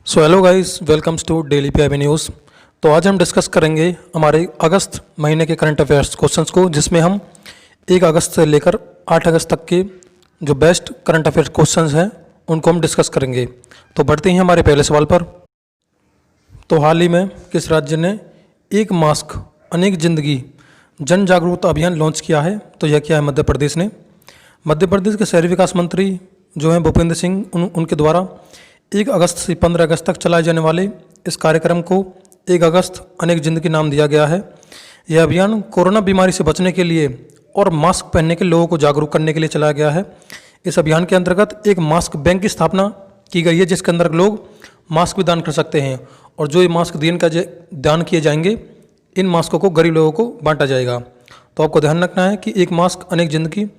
So hello guys, welcomes to daily PIB news. तो आज हम डिस्कस करेंगे हमारे अगस्त महीने के करंट अफेयर्स क्वेश्चंस को, जिसमें हम 1 अगस्त से लेकर 8 अगस्त तक के जो बेस्ट करंट अफेयर्स क्वेश्चंस हैं उनको हम डिस्कस करेंगे। तो बढ़ते हैं हमारे पहले सवाल पर। तो हाल ही में किस राज्य ने एक मास्क अनेक जिंदगी जन जागरूकता अभियान लॉन्च किया है? तो यह क्या है? मध्य प्रदेश ने। मध्य प्रदेश के शहरी विकास मंत्री जो हैं भूपेंद्र सिंह, उनके द्वारा 1 अगस्त से 15 अगस्त तक चलाए जाने वाले इस कार्यक्रम को 1 अगस्त अनेक जिंदगी नाम दिया गया है। यह अभियान कोरोना बीमारी से बचने के लिए और मास्क पहनने के लोगों को जागरूक करने के लिए चलाया गया है। इस अभियान के अंतर्गत एक मास्क बैंक की स्थापना की गई है, जिसके अंदर लोग मास्क भी दान कर सकते हैं, और जो ये मास्क दान किए जाएंगे, इन मास्कों को गरीब लोगों को बांटा जाएगा। तो आपको ध्यान रखना है कि 1 मास्क अनेक जिंदगी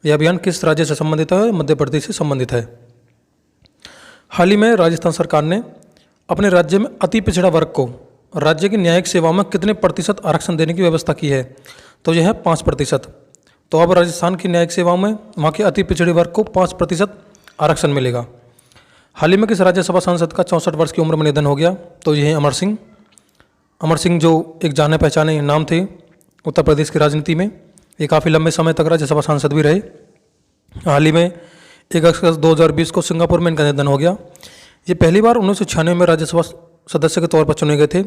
यह अभियान किस राज्य से संबंधित है? मध्य प्रदेश से संबंधित है। हाल ही में राजस्थान सरकार ने अपने राज्य में अति पिछड़ा वर्ग को राज्य की न्यायिक सेवाओं में कितने प्रतिशत आरक्षण देने की व्यवस्था की है? तो यह है 5%। तो अब राजस्थान की न्यायिक सेवाओं में वहाँ के अति पिछड़े वर्ग को 5% आरक्षण मिलेगा। हाल ही में किस राज्यसभा सांसद का 64 वर्ष की उम्र में निधन हो गया? तो यह है अमर सिंह। अमर सिंह जो एक जाने पहचाने नाम थे उत्तर प्रदेश की राजनीति में, ये काफ़ी लंबे समय तक राज्यसभा सांसद भी रहे। हाल ही में 1 अगस्त 2020 को सिंगापुर में इनका निधन हो गया। ये पहली बार 1996 में राज्यसभा सदस्य के तौर पर चुने गए थे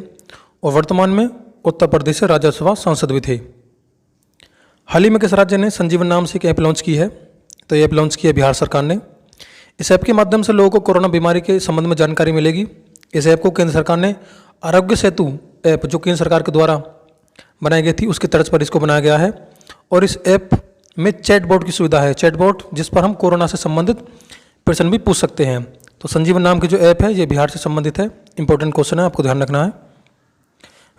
और वर्तमान में उत्तर प्रदेश से राज्यसभा सांसद भी थे। हाल ही में किस राज्य ने संजीवन नाम से एक ऐप लॉन्च की है? तो ये ऐप लॉन्च की है बिहार सरकार ने। इस ऐप के माध्यम से लोगों को कोरोना बीमारी के संबंध में जानकारी मिलेगी। इस ऐप को केंद्र सरकार ने आरोग्य सेतु ऐप, जो केंद्र सरकार के द्वारा बनाई गई थी, उसकी तर्ज पर इसको बनाया गया है। और इस ऐप में चैटबॉट की सुविधा है, चैटबॉट जिस पर हम कोरोना से संबंधित प्रश्न भी पूछ सकते हैं। तो संजीवन नाम की जो ऐप है ये बिहार से संबंधित है। इंपॉर्टेंट क्वेश्चन है, आपको ध्यान रखना है।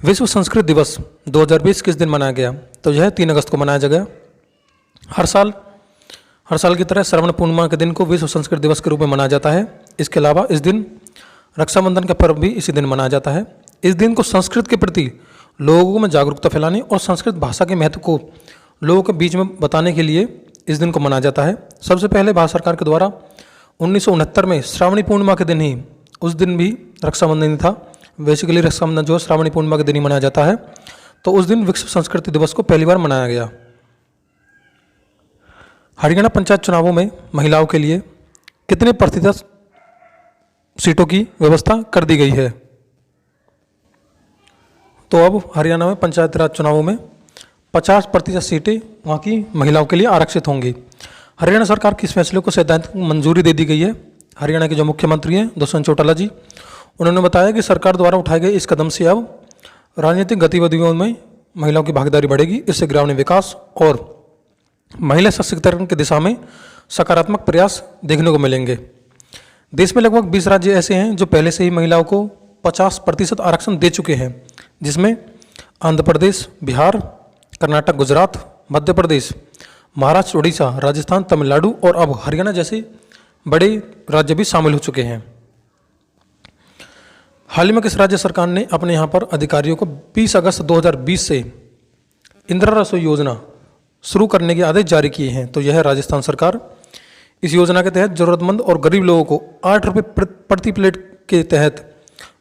विश्व संस्कृत दिवस 2020 किस दिन मनाया गया? तो यह 3 अगस्त को मनाया जाएगा। हर साल की तरह श्रावण पूर्णिमा के दिन को विश्व संस्कृत दिवस के रूप में मनाया जाता है। इसके अलावा इस दिन रक्षाबंधन का पर्व भी इसी दिन मनाया जाता है। इस दिन को संस्कृत के प्रति लोगों में जागरूकता फैलाने और संस्कृत भाषा के महत्व को लोगों के बीच में बताने के लिए इस दिन को मनाया जाता है। सबसे पहले भारत सरकार के द्वारा 1969 में श्रावणी पूर्णिमा के दिन ही, उस दिन भी रक्षाबंधन था। बेसिकली रक्षाबंधन जो है श्रावणी पूर्णिमा के दिन ही मनाया जाता है। तो उस दिन विश्व संस्कृति दिवस को पहली बार मनाया गया। हरियाणा पंचायत चुनावों में महिलाओं के लिए कितने प्रतिशत सीटों की व्यवस्था कर दी गई है? तो अब हरियाणा में पंचायत राज चुनावों में 50% सीटें वहाँ की महिलाओं के लिए आरक्षित होंगी। हरियाणा सरकार के इस फैसले को सैद्धांतिक मंजूरी दे दी गई है। हरियाणा के जो मुख्यमंत्री हैं दुष्यंत चौटाला जी, उन्होंने बताया कि सरकार द्वारा उठाए गए इस कदम से अब राजनीतिक गतिविधियों में महिलाओं की भागीदारी बढ़ेगी। इससे ग्रामीण विकास और महिला सशक्तिकरण की दिशा में सकारात्मक प्रयास देखने को मिलेंगे। देश में लगभग 20 राज्य ऐसे हैं जो पहले से ही महिलाओं को 50% आरक्षण दे चुके हैं, जिसमें आंध्र प्रदेश, बिहार, कर्नाटक, गुजरात, मध्य प्रदेश, महाराष्ट्र, उड़ीसा, राजस्थान, तमिलनाडु और अब हरियाणा जैसे बड़े राज्य भी शामिल हो चुके हैं। हाल ही में किस राज्य सरकार ने अपने यहाँ पर अधिकारियों को 20 अगस्त 2020 से इंदिरा रसोई योजना शुरू करने के आदेश जारी किए हैं? तो यह है राजस्थान सरकार। इस योजना के तहत जरूरतमंद और गरीब लोगों को 8 रुपये प्रति प्लेट के तहत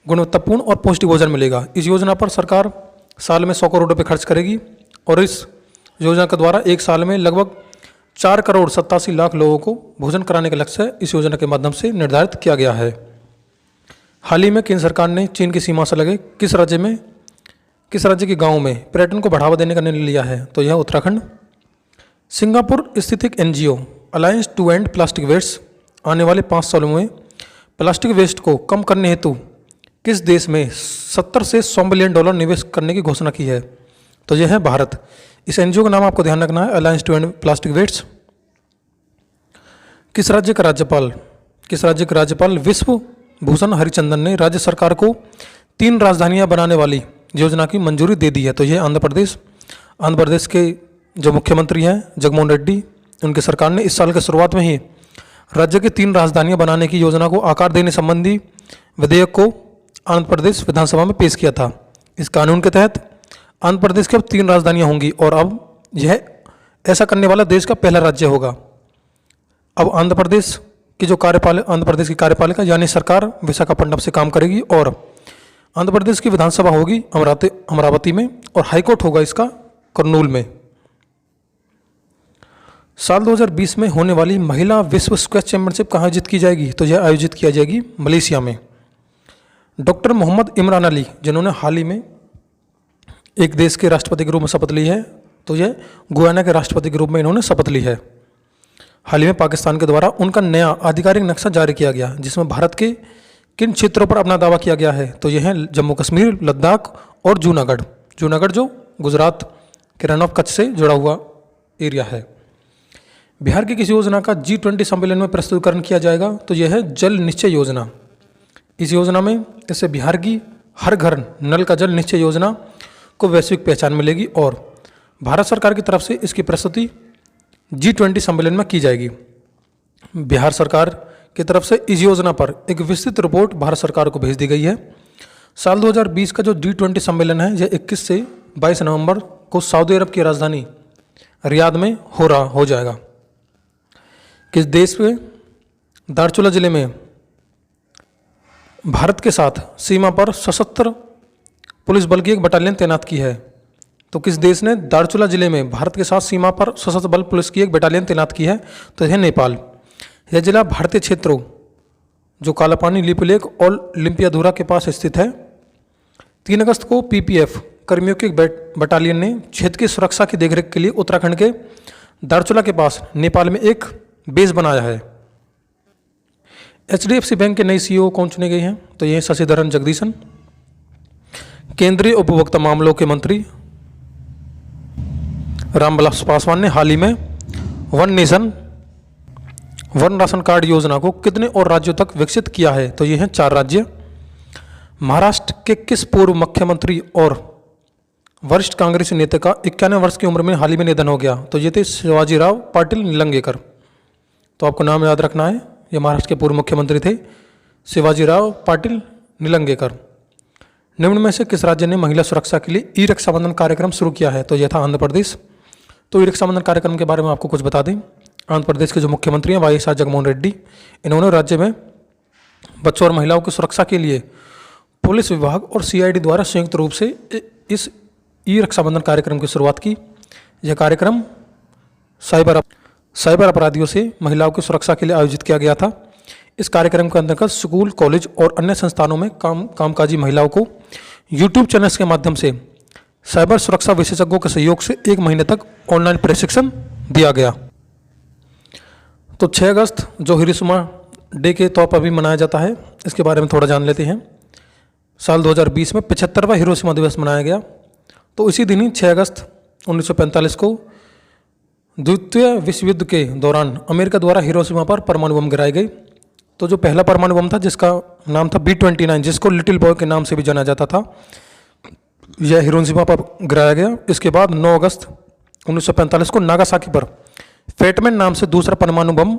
गुणवत्तापूर्ण और पौष्टिक भोजन मिलेगा। इस योजना पर सरकार साल में 100 करोड़ रुपये खर्च करेगी और इस योजना के द्वारा एक साल में लगभग 4 करोड़ 87 लाख लोगों को भोजन कराने का लक्ष्य इस योजना के माध्यम से निर्धारित किया गया है। हाल ही में केंद्र सरकार ने चीन की सीमा से लगे किस राज्य के गाँव में पर्यटन को बढ़ावा देने का निर्णय लिया है? तो यह उत्तराखंड। सिंगापुर स्थित एक NGO alliance to end plastic waste आने वाले 5 सालों में प्लास्टिक वेस्ट को कम करने हेतु किस देश में 70 से $100 बिलियन निवेश करने की घोषणा की है? तो यह है भारत। इस NGO का नाम आपको ध्यान रखना है, alliance to end plastic waste. किस राज्य के राज्यपाल विश्व भूषण हरिचंदन ने राज्य सरकार को 3 राजधानियां बनाने वाली योजना की मंजूरी दे दी है? तो यह आंध्र प्रदेश के जो मुख्यमंत्री हैं जगनमोहन रेड्डी, उनकी सरकार ने इस साल के शुरुआत में ही राज्य की 3 राजधानियां बनाने की योजना को आकार देने संबंधी विधेयक को आंध्र प्रदेश विधानसभा में पेश किया था। इस कानून के तहत आंध्र प्रदेश की अब 3 राजधानियां होंगी और अब यह ऐसा करने वाला देश का पहला राज्य होगा। अब आंध्र प्रदेश की जो आंध्र प्रदेश की कार्यपालिका यानी सरकार विशाखापट्टनम से काम करेगी और आंध्र प्रदेश की विधानसभा होगी अमरावती में और हाईकोर्ट होगा इसका कुर्नूल में। साल 2020 में होने वाली महिला विश्व स्क्वैश चैंपियनशिप कहाँ आयोजित की जाएगी? तो यह आयोजित किया जाएगी मलेशिया में। डॉक्टर मोहम्मद इमरान अली जिन्होंने हाल ही में एक देश के राष्ट्रपति के रूप में शपथ ली है, तो यह गुयाना के राष्ट्रपति के रूप में इन्होंने शपथ ली है। हाल ही में पाकिस्तान के द्वारा उनका नया आधिकारिक नक्शा जारी किया गया जिसमें भारत के किन क्षेत्रों पर अपना दावा किया गया है? तो यह है जम्मू कश्मीर, लद्दाख और जूनागढ़। जूनागढ़ जो गुजरात के रन ऑफ कच्छ से जुड़ा हुआ एरिया है। बिहार की किस योजना का G20 सम्मेलन में प्रस्तुतिकरण किया जाएगा? तो यह है जल निश्चय योजना। इस योजना में इससे बिहार की हर घर नल का जल निश्चय योजना को वैश्विक पहचान मिलेगी और भारत सरकार की तरफ से इसकी प्रस्तुति G20 सम्मेलन में की जाएगी। बिहार सरकार की तरफ से इस योजना पर एक विस्तृत रिपोर्ट भारत सरकार को भेज दी गई है। साल 2020 का जो G20 सम्मेलन है यह 21 से 22 नवंबर को सऊदी अरब की राजधानी रियाद में हो जाएगा। किस देश में दार्चुला जिले में भारत के साथ सीमा पर सशस्त्र पुलिस बल की एक बटालियन तैनात की है? तो किस देश ने दार्चुला जिले में भारत के साथ सीमा पर सशस्त्र बल पुलिस की एक बटालियन तैनात की है? तो यह नेपाल। यह जिला भारतीय क्षेत्रों जो कालापानी, लिपुलेख और लिम्पियाधुरा के पास स्थित है। 3 अगस्त को PPF कर्मियों की एक बटालियन ने क्षेत्र की सुरक्षा की देखरेख के लिए उत्तराखंड के दार्चुला के पास नेपाल में एक बेस बनाया है। HDFC बैंक के नई CEO कौन चुने गए हैं? तो ये शशिधरन जगदीशन। केंद्रीय उपभोक्ता मामलों के मंत्री रामविलास पासवान ने हाल ही में one nation one ration card योजना को कितने और राज्यों तक विकसित किया है? तो ये हैं 4 राज्य। महाराष्ट्र के किस पूर्व मुख्यमंत्री और वरिष्ठ कांग्रेसी नेता का 91 वर्ष की उम्र में हाल ही में निधन हो गया? तो ये थे शिवाजीराव पाटिल निलंगेकर। तो आपको नाम याद रखना है, ये महाराष्ट्र के पूर्व मुख्यमंत्री थे शिवाजीराव पाटिल निलंगेकर। निम्न में से किस राज्य ने महिला सुरक्षा के लिए ई रक्षाबंधन कार्यक्रम शुरू किया है? तो यह था आंध्र प्रदेश। तो ई रक्षाबंधन कार्यक्रम के बारे में आपको कुछ बता दें। आंध्र प्रदेश के जो मुख्यमंत्री हैं YS जगनमोहन रेड्डी, इन्होंने राज्य में बच्चों और महिलाओं की सुरक्षा के लिए पुलिस विभाग और CID द्वारा संयुक्त रूप से इस ई रक्षाबंधन कार्यक्रम की शुरुआत की। यह कार्यक्रम साइबर अपराधियों से महिलाओं की सुरक्षा के लिए आयोजित किया गया था। इस कार्यक्रम के अंतर्गत स्कूल, कॉलेज और अन्य संस्थानों में कामकाजी महिलाओं को YouTube चैनल्स के माध्यम से साइबर सुरक्षा विशेषज्ञों के सहयोग से 1 महीने तक ऑनलाइन प्रशिक्षण दिया गया। तो 6 अगस्त जो हिरोशिमा डे के तौर पर भी मनाया जाता है, इसके बारे में थोड़ा जान लेते हैं। साल 2020 में 75वां हिरोशिमा दिवस मनाया गया। तो इसी दिन ही 6 अगस्त 1945 को द्वितीय विश्व युद्ध के दौरान अमेरिका द्वारा हिरोशिमा पर परमाणु बम गिराए गए। तो जो पहला परमाणु बम था जिसका नाम था B-29, जिसको लिटिल बॉय के नाम से भी जाना जाता था, यह हिरोशिमा पर गिराया गया। इसके बाद 9 अगस्त 1945 को नागासाकी पर फेटमैन नाम से दूसरा परमाणु बम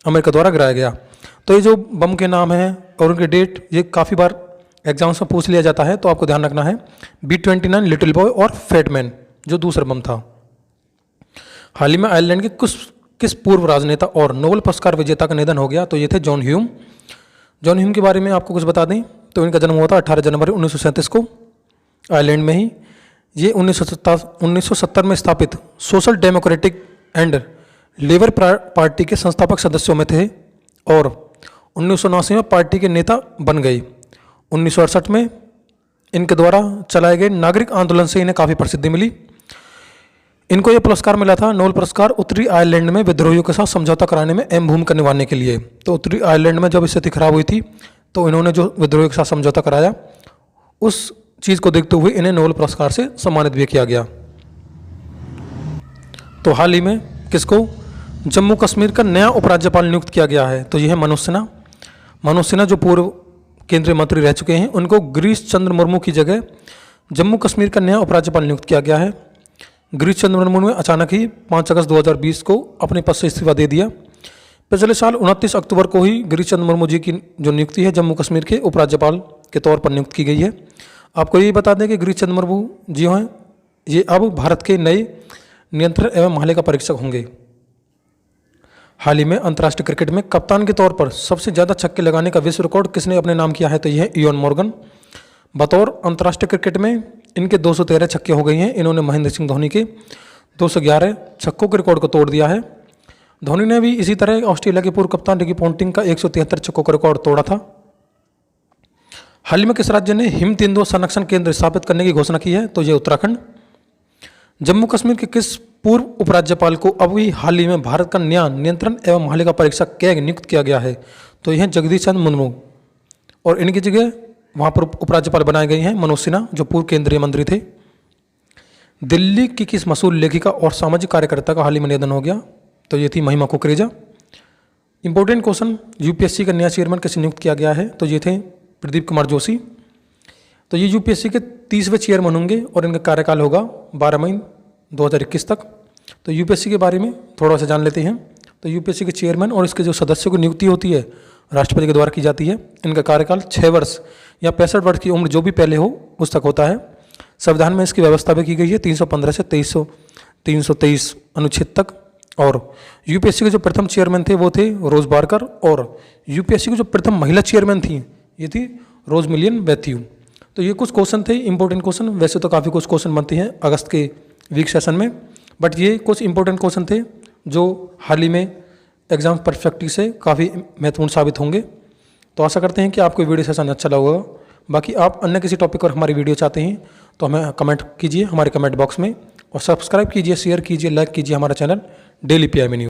अमेरिका द्वारा गिराया गया। तो ये जो बम के नाम हैं और उनके डेट ये काफ़ी बार एग्जाम्स में पूछ लिया जाता है, तो आपको ध्यान रखना है। B-29 लिटिल बॉय और फेटमैन जो दूसरा बम था। हाल ही में आयरलैंड के किस पूर्व राजनेता और नोबेल पुरस्कार विजेता का निधन हो गया? तो ये थे जॉन ह्यूम। जॉन ह्यूम के बारे में आपको कुछ बता दें तो इनका जन्म हुआ था 18 जनवरी 1937 को आयरलैंड में ही। ये 1970 में स्थापित social democratic and labour party के संस्थापक सदस्यों में थे और 1979 में पार्टी के नेता बन गए। 1968 में इनके द्वारा चलाए गए नागरिक आंदोलन से इन्हें काफ़ी प्रसिद्धि मिली। इनको यह पुरस्कार मिला था, नोबेल पुरस्कार, उत्तरी आयरलैंड में विद्रोहियों के साथ समझौता कराने में अहम भूमिका निभाने के लिए। तो उत्तरी आयरलैंड में जब स्थिति खराब हुई थी तो इन्होंने जो विद्रोहियों के साथ समझौता कराया, उस चीज़ को देखते हुए इन्हें नोबेल पुरस्कार से सम्मानित भी किया गया। तो हाल ही में किसको जम्मू कश्मीर का नया उपराज्यपाल नियुक्त किया गया है? तो यह है मनोज सिन्हा। मनोज सिन्हा जो पूर्व केंद्रीय मंत्री रह चुके हैं, उनको गिरीश चंद्र मुर्मू की जगह जम्मू कश्मीर का नया उपराज्यपाल नियुक्त किया गया है। गिरीश चंद्र मुर्मू ने अचानक ही 5 अगस्त 2020 को अपने पद से इस्तीफा दे दिया। पिछले साल 29 अक्टूबर को ही गिरीश चंद्र मुर्मू जी की जो नियुक्ति है जम्मू कश्मीर के उपराज्यपाल के तौर पर नियुक्त की गई है। आपको ये बता दें कि गिरीश चंद्र मुर्मू जी हैं, ये अब भारत के नए नियंत्रण एवं महालेखा परीक्षक होंगे। हाल ही में अंतर्राष्ट्रीय क्रिकेट में कप्तान के तौर पर सबसे ज़्यादा छक्के लगाने का विश्व रिकॉर्ड किसने अपने नाम किया है? तो यह है इयोन मॉर्गन। बतौर अंतर्राष्ट्रीय क्रिकेट में इनके 213 छक्के हो गए हैं। इन्होंने महेंद्र सिंह धोनी के 211 छक्कों के रिकॉर्ड को तोड़ दिया है। धोनी ने भी इसी तरह ऑस्ट्रेलिया के पूर्व कप्तान रिकी पॉन्टिंग का 173 छक्कों का रिकॉर्ड तोड़ा था। हाल ही में किस राज्य ने हिम तेंदुआ संरक्षण केंद्र स्थापित करने की घोषणा की है? तो ये उत्तराखंड। जम्मू कश्मीर के किस पूर्व उपराज्यपाल को अभी हाल ही में भारत का नया नियंत्रण एवं महालेखा परीक्षक कैग नियुक्त किया गया है? तो यह जगदीश चंद्र मुर्मू। और इनकी जगह वहाँ पर उपराज्यपाल बनाए गए हैं मनोज सिन्हा, जो पूर्व केंद्रीय मंत्री थे। दिल्ली की किस मशहूर लेखिका और सामाजिक कार्यकर्ता का हाल ही में निधन हो गया? तो ये थी महिमा कुकरेजा। इंपॉर्टेंट क्वेश्चन, यूपीएससी का नया चेयरमैन किसे नियुक्त किया गया है? तो ये थे प्रदीप कुमार जोशी। तो ये यूपीएससी के 30वें चेयरमैन होंगे और इनका कार्यकाल होगा 12 मई 2021 तक। तो यूपीएससी के बारे में थोड़ा सा जान लेते हैं। तो यूपीएससी के चेयरमैन और इसके जो सदस्यों की नियुक्ति होती है राष्ट्रपति के द्वारा की जाती है। इनका कार्यकाल 6 वर्ष या 65 वर्ष की उम्र जो भी पहले हो उस तक होता है। संविधान में इसकी व्यवस्था भी की गई है 315 से 323 अनुच्छेद तक। और यूपीएससी के जो प्रथम चेयरमैन थे वो थे रोज बारकर। और यूपीएससी की जो प्रथम महिला चेयरमैन थी ये थी रोज मिलियन मैथ्यू। तो ये कुछ क्वेश्चन थे, इंपॉर्टेंट क्वेश्चन। वैसे तो काफ़ी कुछ क्वेश्चन बनते हैं अगस्त के वीक सेशन में, बट ये कुछ इंपॉर्टेंट क्वेश्चन थे जो हाल ही में एग्जाम परस्पेक्टिव से काफ़ी महत्वपूर्ण साबित होंगे। तो आशा करते हैं कि आपको वीडियो सेशन अच्छा लगा होगा। बाकी आप अन्य किसी टॉपिक पर हमारी वीडियो चाहते हैं तो हमें कमेंट कीजिए हमारे कमेंट बॉक्स में, और सब्सक्राइब कीजिए, शेयर कीजिए, लाइक कीजिए हमारा चैनल डेली पीआईबी न्यूज़।